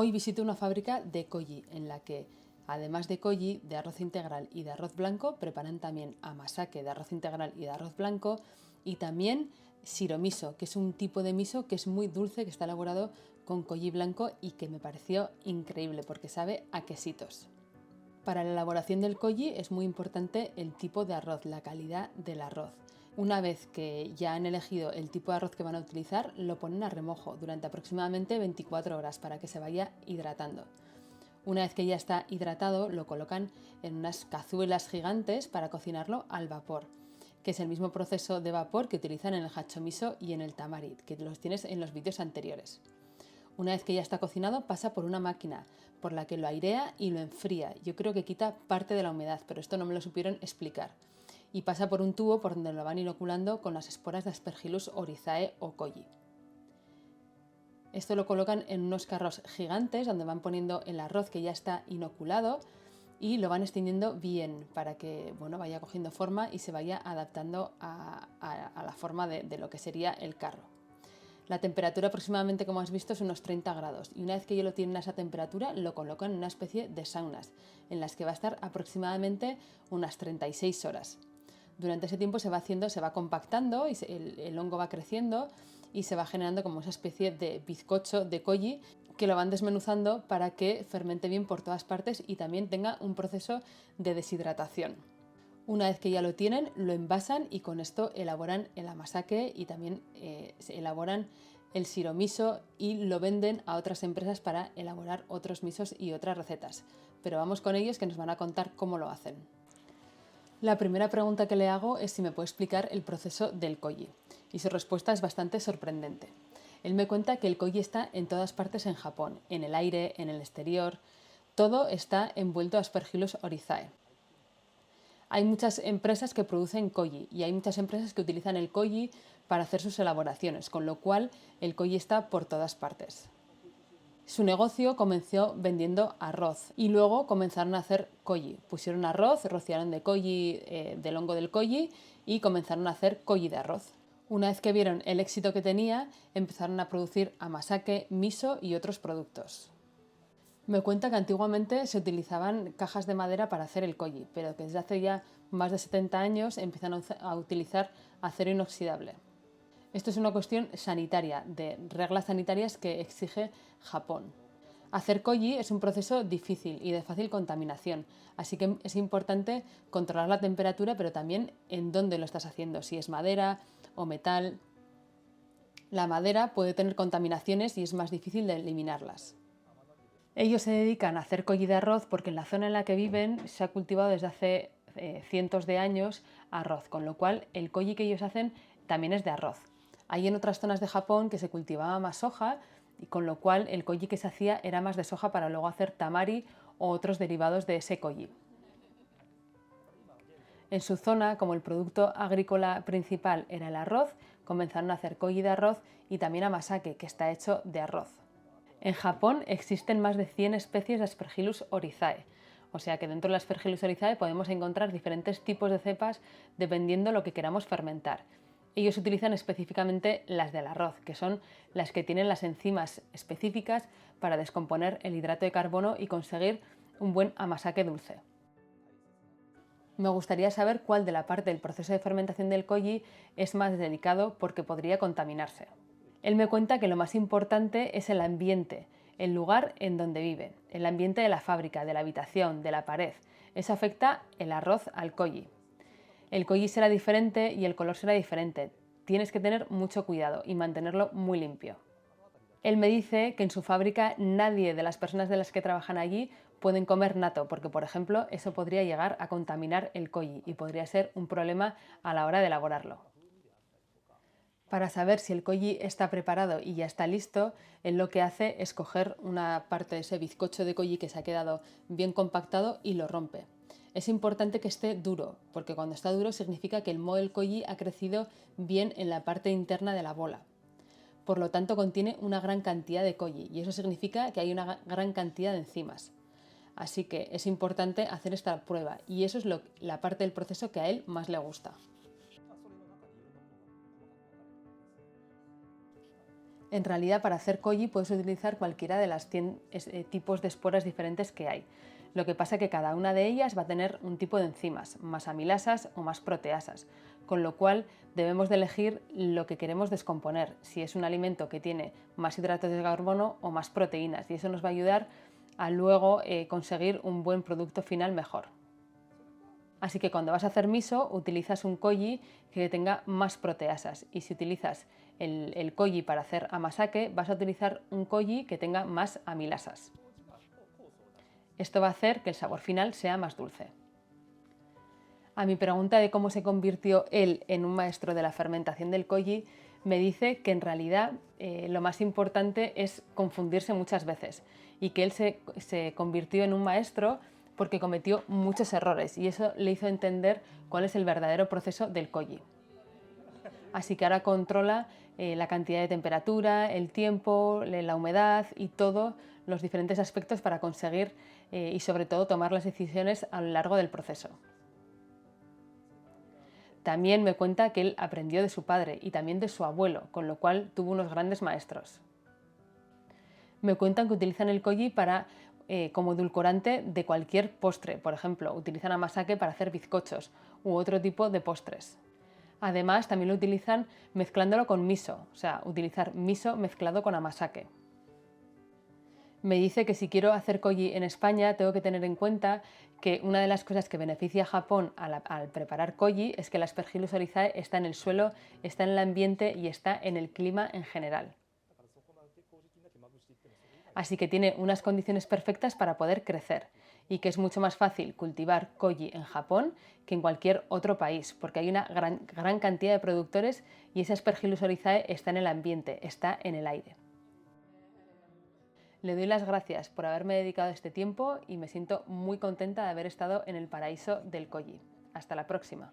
Hoy visito una fábrica de koji en la que, además de koji, de arroz integral y de arroz blanco, preparan también amasake de arroz integral y de arroz blanco y también shiromiso, que es un tipo de miso que es muy dulce, que está elaborado con koji blanco y que me pareció increíble porque sabe a quesitos. Para la elaboración del koji es muy importante el tipo de arroz, la calidad del arroz. Una vez que ya han elegido el tipo de arroz que van a utilizar, lo ponen a remojo durante aproximadamente 24 horas para que se vaya hidratando. Una vez que ya está hidratado, lo colocan en unas cazuelas gigantes para cocinarlo al vapor, que es el mismo proceso de vapor que utilizan en el hachomiso y en el tamari, que los tienes en los vídeos anteriores. Una vez que ya está cocinado, pasa por una máquina por la que lo airea y lo enfría. Yo creo que quita parte de la humedad, pero esto no me lo supieron explicar. Y pasa por un tubo por donde lo van inoculando con las esporas de Aspergillus oryzae o koji. Esto lo colocan en unos carros gigantes donde van poniendo el arroz que ya está inoculado y lo van extendiendo bien para que vaya cogiendo forma y se vaya adaptando a la forma de lo que sería el carro. La temperatura aproximadamente, como has visto, es unos 30 grados y una vez que ya lo tienen a esa temperatura lo colocan en una especie de saunas en las que va a estar aproximadamente unas 36 horas. Durante ese tiempo se va compactando y el hongo va creciendo y se va generando como esa especie de bizcocho de koji que lo van desmenuzando para que fermente bien por todas partes y también tenga un proceso de deshidratación. Una vez que ya lo tienen, lo envasan y con esto elaboran el amasake y también elaboran el shiromiso y lo venden a otras empresas para elaborar otros misos y otras recetas. Pero vamos con ellos que nos van a contar cómo lo hacen. La primera pregunta que le hago es si me puede explicar el proceso del koji, y su respuesta es bastante sorprendente. Él me cuenta que el koji está en todas partes en Japón, en el aire, en el exterior, todo está envuelto a Aspergillus oryzae. Hay muchas empresas que producen koji y hay muchas empresas que utilizan el koji para hacer sus elaboraciones, con lo cual el koji está por todas partes. Su negocio comenzó vendiendo arroz y luego comenzaron a hacer koji. Pusieron arroz, rociaron de koji, del hongo del koji y comenzaron a hacer koji de arroz. Una vez que vieron el éxito que tenía, empezaron a producir amasake, miso y otros productos. Me cuenta que antiguamente se utilizaban cajas de madera para hacer el koji, pero que desde hace ya más de 70 años empiezan a utilizar acero inoxidable. Esto es una cuestión sanitaria, de reglas sanitarias que exige Japón. Hacer koji es un proceso difícil y de fácil contaminación, así que es importante controlar la temperatura, pero también en dónde lo estás haciendo, si es madera o metal. La madera puede tener contaminaciones y es más difícil de eliminarlas. Ellos se dedican a hacer koji de arroz porque en la zona en la que viven se ha cultivado desde hace cientos de años arroz, con lo cual el koji que ellos hacen también es de arroz. Hay en otras zonas de Japón que se cultivaba más soja y con lo cual el koji que se hacía era más de soja para luego hacer tamari o otros derivados de ese koji. En su zona, como el producto agrícola principal era el arroz, comenzaron a hacer koji de arroz y también amasake, que está hecho de arroz. En Japón existen más de 100 especies de Aspergillus oryzae, o sea que dentro de la Aspergillus oryzae podemos encontrar diferentes tipos de cepas dependiendo lo que queramos fermentar. Ellos utilizan específicamente las del arroz, que son las que tienen las enzimas específicas para descomponer el hidrato de carbono y conseguir un buen amasake dulce. Me gustaría saber cuál de la parte del proceso de fermentación del koji es más delicado porque podría contaminarse. Él me cuenta que lo más importante es el ambiente, el lugar en donde vive, el ambiente de la fábrica, de la habitación, de la pared. Eso afecta el arroz al koji. El koji será diferente y el color será diferente. Tienes que tener mucho cuidado y mantenerlo muy limpio. Él me dice que en su fábrica nadie de las personas de las que trabajan allí pueden comer natto, porque por ejemplo eso podría llegar a contaminar el koji y podría ser un problema a la hora de elaborarlo. Para saber si el koji está preparado y ya está listo, él lo que hace es coger una parte de ese bizcocho de koji que se ha quedado bien compactado y lo rompe. Es importante que esté duro, porque cuando está duro significa que el moho del koji ha crecido bien en la parte interna de la bola. Por lo tanto, contiene una gran cantidad de koji y eso significa que hay una gran cantidad de enzimas. Así que es importante hacer esta prueba y eso es la parte del proceso que a él más le gusta. En realidad, para hacer koji puedes utilizar cualquiera de los 100 tipos de esporas diferentes que hay. Lo que pasa es que cada una de ellas va a tener un tipo de enzimas, más amilasas o más proteasas, con lo cual debemos de elegir lo que queremos descomponer, si es un alimento que tiene más hidratos de carbono o más proteínas, y eso nos va a ayudar a luego conseguir un buen producto final mejor. Así que cuando vas a hacer miso, utilizas un koji que tenga más proteasas, y si utilizas el koji para hacer amasake, vas a utilizar un koji que tenga más amilasas. Esto va a hacer que el sabor final sea más dulce. A mi pregunta de cómo se convirtió él en un maestro de la fermentación del koji, me dice que en realidad lo más importante es confundirse muchas veces, y que él se convirtió en un maestro porque cometió muchos errores, y eso le hizo entender cuál es el verdadero proceso del koji. Así que ahora controla la cantidad de temperatura, el tiempo, la humedad y todos los diferentes aspectos para conseguir y sobre todo tomar las decisiones a lo largo del proceso. También me cuenta que él aprendió de su padre y también de su abuelo, con lo cual tuvo unos grandes maestros. Me cuentan que utilizan el koji como edulcorante de cualquier postre. Por ejemplo, utilizan amasake para hacer bizcochos u otro tipo de postres. Además, también lo utilizan mezclándolo con miso, o sea, utilizar miso mezclado con amasake. Me dice que si quiero hacer koji en España tengo que tener en cuenta que una de las cosas que beneficia a Japón al preparar koji es que la Aspergillus oryzae está en el suelo, está en el ambiente y está en el clima en general. Así que tiene unas condiciones perfectas para poder crecer, y que es mucho más fácil cultivar koji en Japón que en cualquier otro país, porque hay una gran cantidad de productores y ese Aspergillus oryzae está en el ambiente, está en el aire. Le doy las gracias por haberme dedicado este tiempo y me siento muy contenta de haber estado en el paraíso del koji. Hasta la próxima.